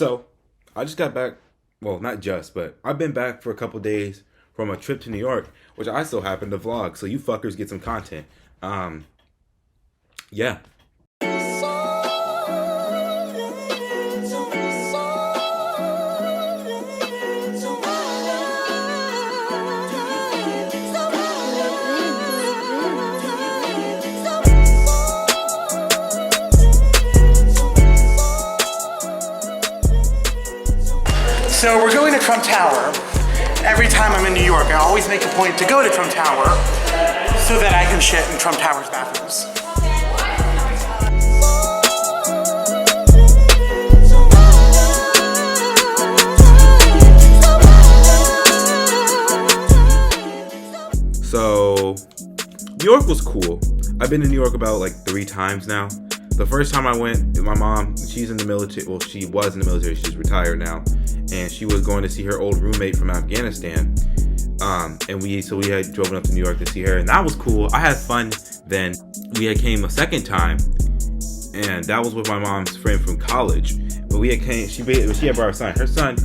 So, I just got back. Well, not just, but I've been back for a couple days from a trip to New York, which I still happen to vlog. So you fuckers get some content. Yeah. So we're going to Trump Tower. Every time I'm in New York, I always make a point to go to Trump Tower so that I can shit in Trump Tower's bathrooms. So, New York was cool. I've been to New York about like 3 times now. The first time I went, my mom, she's in the military. Well, she was in the military. She's retired now. And she was going to see her old roommate from Afghanistan. And we had driven up to New York to see her. And that was cool. I had fun then. We had came a second time. And that was with my mom's friend from college. But we had came, she had brought her son. Her son,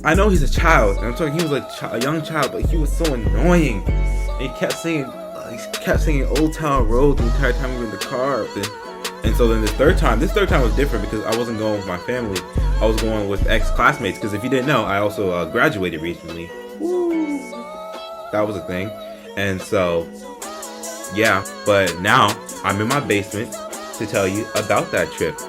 I know he's a child. And I'm talking, he was like a young child, but he was so annoying. And he kept singing Old Town Road the entire time we were in the car. And so then this third time was different because I wasn't going with my family. I was going with ex-classmates because if you didn't know, I also graduated recently. Woo. That was a thing. And so, yeah. But now I'm in my basement to tell you about that trip.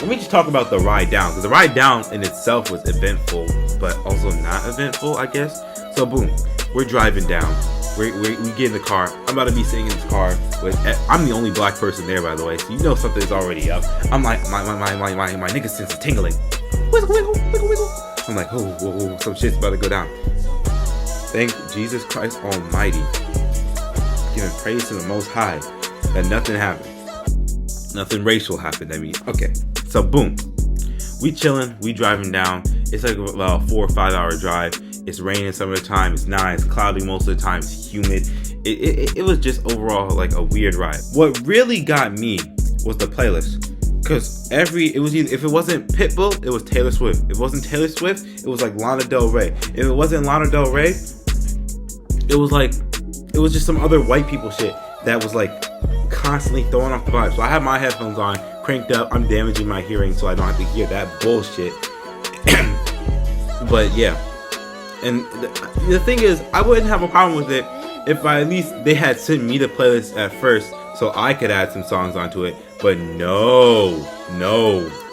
Let me just talk about the ride down because the ride down in itself was eventful, but also not eventful, I guess. So boom, we're driving down. We get in the car. I'm about to be sitting in this car I'm the only black person there, by the way, so you know something's already up. I'm like, my nigga sense is tingling. Wiggle, wiggle, wiggle, wiggle. I'm like, oh, some shit's about to go down. Thank Jesus Christ Almighty. Giving praise to the Most High that nothing happened. Nothing racial happened, I mean. Okay, so boom. We chilling, we driving down. It's like about a 4 or 5 hour drive. It's raining some of the time, it's nice, cloudy most of the time, it's humid. It was just overall like a weird ride. What really got me was the playlist. Cause if it wasn't Pitbull, it was Taylor Swift. If it wasn't Taylor Swift, it was like Lana Del Rey. If it wasn't Lana Del Rey, it was just some other white people shit that was like constantly throwing off the vibe. So I have my headphones on, cranked up, I'm damaging my hearing so I don't have to hear that bullshit. But yeah. And the thing is, I wouldn't have a problem with it if at least they had sent me the playlist at first so I could add some songs onto it. But no,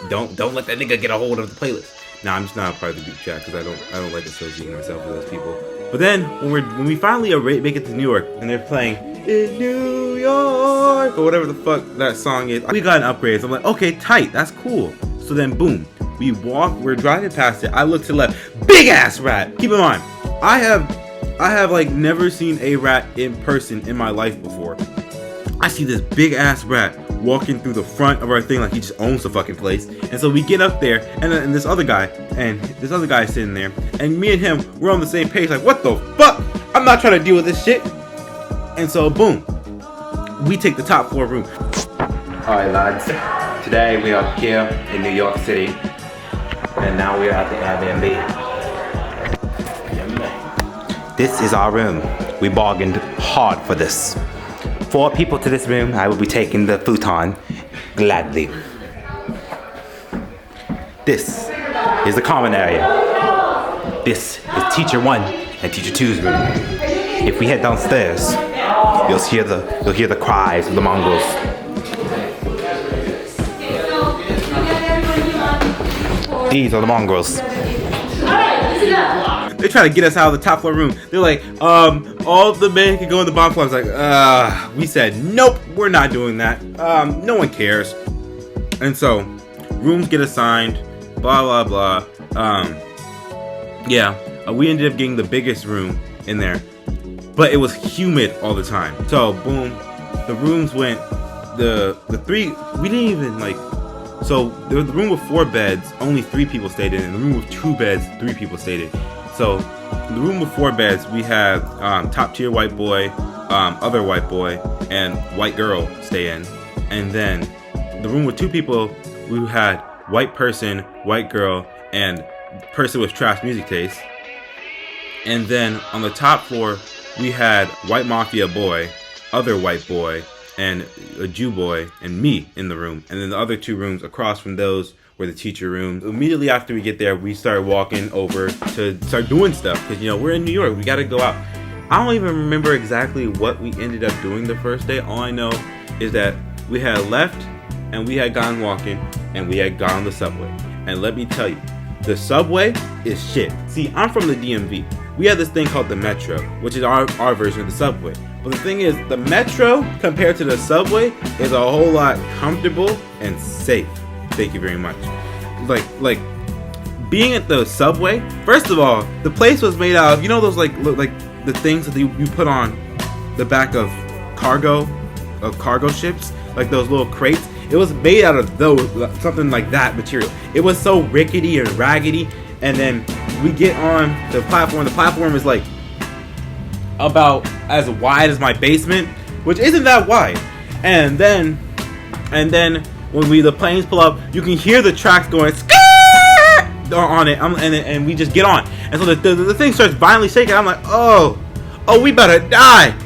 don't let that nigga get a hold of the playlist. Nah, I'm just not a part of the group chat because I don't like associating myself with those people. But then when we finally make it to New York and they're playing in New York or whatever the fuck that song is, we got an upgrade. So I'm like, okay, tight, that's cool. So then boom. We're driving past it. I look to the left, big ass rat. Keep in mind, I have like never seen a rat in person in my life before. I see this big ass rat walking through the front of our thing like he just owns the fucking place. And so we get up there, and this other guy is sitting there, and me and him, we're on the same page. Like, what the fuck? I'm not trying to deal with this shit. And so boom, we take the top floor room. All right, lads. Today we are here in New York City. And now we are at the Airbnb. This is our room. We bargained hard for this. 4 people to this room. I will be taking the futon gladly. This is the common area. This is Teacher 1 and Teacher 2's room. If we head downstairs, you'll hear the cries of the mongrels. These are the mongrels. They try to get us out of the top floor room. They're like, all the men can go in the bottom floor. I was like, we said, nope, we're not doing that. No one cares. And so, rooms get assigned, blah, blah, blah. We ended up getting the biggest room in there. But it was humid all the time. So, boom, the rooms went, the 3, we didn't even like, so the room with 4 beds, only 3 people stayed in. The room with 2 beds, 3 people stayed in. So in the room with 4 beds, we had top tier white boy, other white boy, and white girl stay in. And then the room with 2 people, we had white person, white girl, and person with trash music taste. And then on the top floor, we had white mafia boy, other white boy, and a Jew boy, and me in the room. And then the other 2 rooms across from those were the teacher rooms. Immediately after we get there, we start walking over to start doing stuff. Because, you know, we're in New York. We got to go out. I don't even remember exactly what we ended up doing the first day. All I know is that we had left, and we had gone walking, and we had gone on the subway. And let me tell you, the subway is shit. See, I'm from the DMV. We have this thing called the Metro, which is our version of the subway. But the thing is, the Metro compared to the subway is a whole lot comfortable and safe. Thank you very much. Like being at the subway, first of all, the place was made out of, you know, those like the things that you put on the back of cargo ships, like those little crates. It was made out of those, something like that material. It was so rickety and raggedy. And then we get on the platform. The platform is like about as wide as my basement, which isn't that wide. And then when the planes pull up, you can hear the tracks going on it. And we just get on. And so the thing starts violently shaking. I'm like, oh, we better die.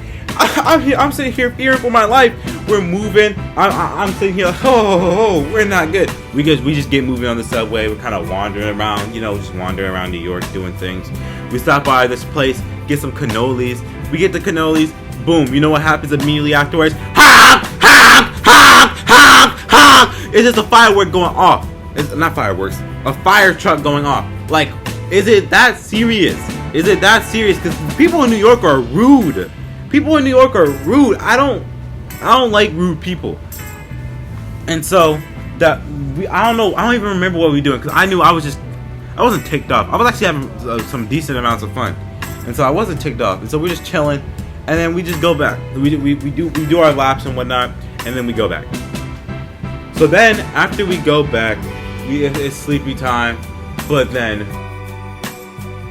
I'm sitting here fearing for my life. We're moving. I'm sitting here like, we're not good. We just get moving on the subway. We're kind of wandering around, you know, just wandering around New York doing things. We stop by this place, get some cannolis. We get the cannolis. Boom. You know what happens immediately afterwards? Honk, honk, honk, honk, honk. It's just a firework going off. It's not fireworks. A fire truck going off. Like, is it that serious? Is it that serious? Because people in New York are rude. People in New York are rude. I don't like rude people. And so I don't know. I don't even remember what we were doing because I knew I wasn't ticked off. I was actually having some decent amounts of fun, and so I wasn't ticked off. And so we're just chilling, and then we just go back. We do our laps and whatnot, and then we go back. So then after we go back, it's sleepy time. But then,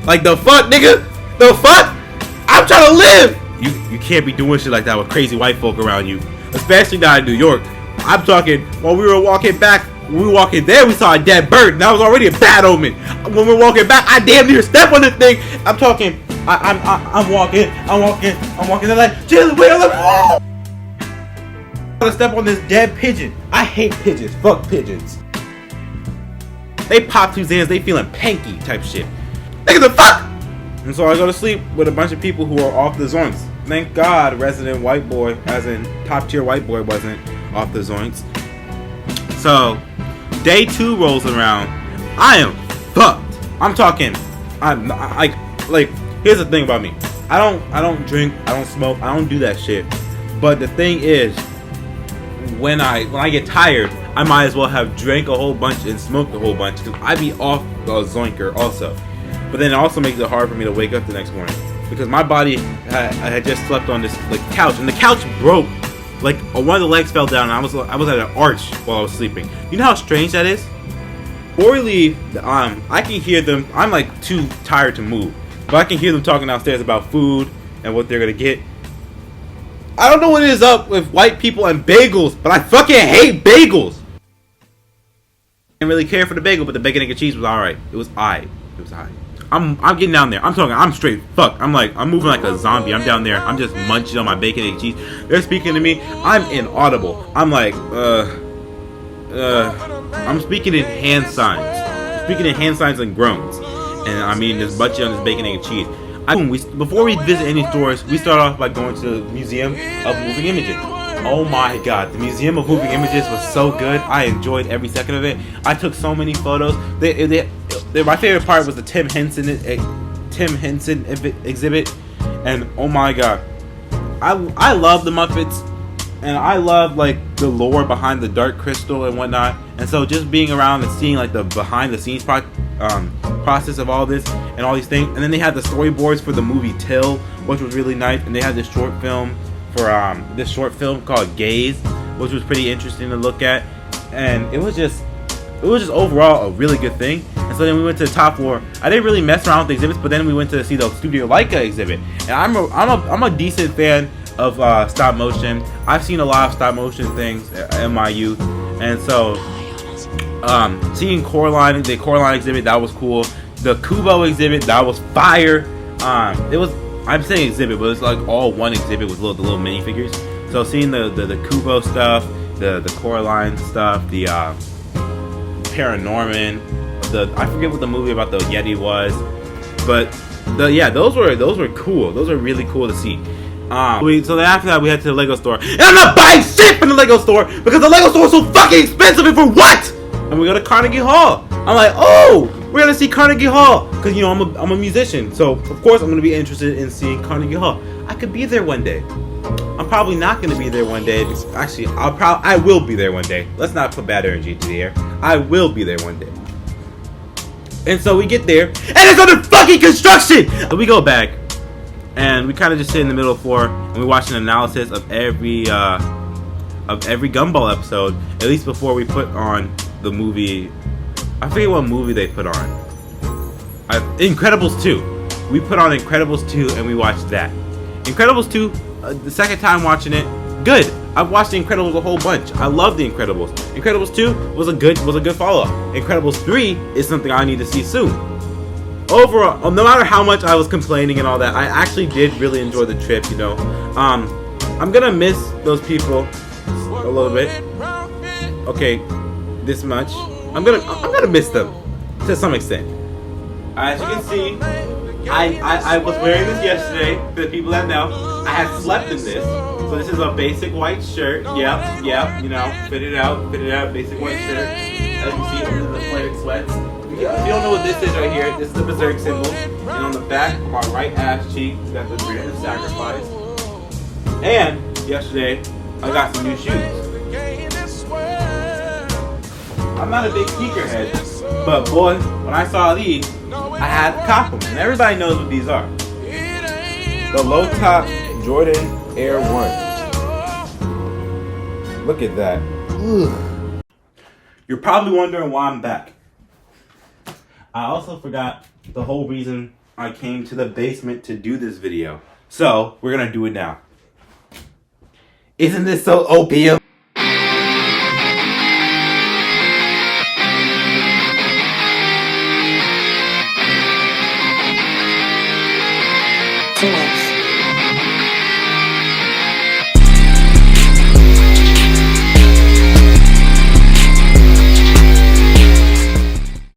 like, the fuck, nigga, the fuck, I'm trying to live. You can't be doing shit like that with crazy white folk around you, especially not in New York. I'm talking, while we were walking back, when we were walking there, we saw a dead bird. That was already a bad omen. When we're walking back, I damn near step on the thing. I'm talking, I'm walking. They're like, Jalen, wait, I'm like, whoa! I'm gonna step on this dead pigeon. I hate pigeons. Fuck pigeons. They pop two Zans, they feeling panky type shit. Nigga, the fuck! And so I go to sleep with a bunch of people who are off the zoinks. Thank God resident white boy, as in top tier white boy, wasn't off the zoinks. So day 2 rolls around. I am fucked. I'm talking. Like here's the thing about me. I don't drink. I don't smoke. I don't do that shit. But the thing is, when I get tired, I might as well have drank a whole bunch and smoked a whole bunch because I be off the zoinker also. But then it also makes it hard for me to wake up the next morning because my body I had just slept on this like couch and the couch broke. Like one of the legs fell down and I was at an arch while I was sleeping. You know how strange that is? Before we leave, I can hear them. I'm like too tired to move, but I can hear them talking downstairs about food and what they're gonna get. I don't know what it is up with white people and bagels, but I fucking hate bagels. I didn't really care for the bagel, but the bacon, egg, and cheese was alright. It was alright. It was alright. I'm getting down there. I'm straight fuck. I'm moving like a zombie. I'm down there. I'm just munching on my bacon, egg, cheese. They're speaking to me. I'm inaudible. I'm like, I'm speaking in hand signs. I'm speaking in hand signs and groans. And I mean, just munching on this bacon, egg, and cheese. Before we visit any stores, we start off by going to the Museum of Moving Images. Oh my god, the Museum of Moving Images was so good. I enjoyed every second of it. I took so many photos. My favorite part was the Tim Henson exhibit, and oh my god, I love the Muppets, and I love like the lore behind the Dark Crystal and whatnot. And so just being around and seeing like the behind the scenes process of all this and all these things, and then they had the storyboards for the movie Till, which was really nice, and they had this short film called Gaze, which was pretty interesting to look at, and it was just overall a really good thing. And so then we went to the top floor. I didn't really mess around with the exhibits, but then we went to see the Studio Leica exhibit, and I'm a decent fan of stop motion. I've seen a lot of stop motion things in my youth, and so Seeing Coraline, the Coraline exhibit, that was cool. The Kubo exhibit, that was fire. It was, I'm saying exhibit, but it's like all one exhibit with the little minifigures. So seeing the Kubo stuff, the Coraline stuff, the Paranorman, I forget what the movie about the Yeti was, but those were cool. Those were really cool to see. So then after that we head to the Lego store, and I'm not buying shit from the Lego store because the Lego store is so fucking expensive. And for what? And we go to Carnegie Hall. I'm like, oh, we're gonna see Carnegie Hall because you know I'm a musician, so of course I'm gonna be interested in seeing Carnegie Hall. I could be there one day. I'm probably not gonna be there one day. Actually, I will be there one day. Let's not put bad energy into the air. I will be there one day. And so we get there, and it's under fucking construction. So we go back, and we kind of just sit in the middle floor, and we watch an analysis of every Gumball episode, at least before we put on the movie. I forget what movie they put on. Incredibles 2. We put on Incredibles 2, and we watched that. Incredibles 2, the second time watching it, good. I've watched The Incredibles a whole bunch. I love The Incredibles. Incredibles 2 was a good follow-up. Incredibles 3 is something I need to see soon. Overall, no matter how much I was complaining and all that, I actually did really enjoy the trip, you know. I'm gonna miss those people a little bit. Okay, this much. I'm gonna miss them to some extent. As you can see, I was wearing this yesterday. For the people that know, I had slept in this. So this is a basic white shirt. Yep, you know, fit it out, basic white shirt. As you can see, under the inflated sweats. If you don't know what this is right here, this is the Berserk symbol. And on the back of my right ass cheek, it's got the brand of sacrifice. And yesterday, I got some new shoes. I'm not a big sneakerhead, but boy, when I saw these, I had to cop them. And everybody knows what these are. The low top Jordan Air 1. Look at that. Ugh. You're probably wondering why I'm back. I also forgot the whole reason I came to the basement to do this video. So, we're gonna do it now. Isn't this so opium?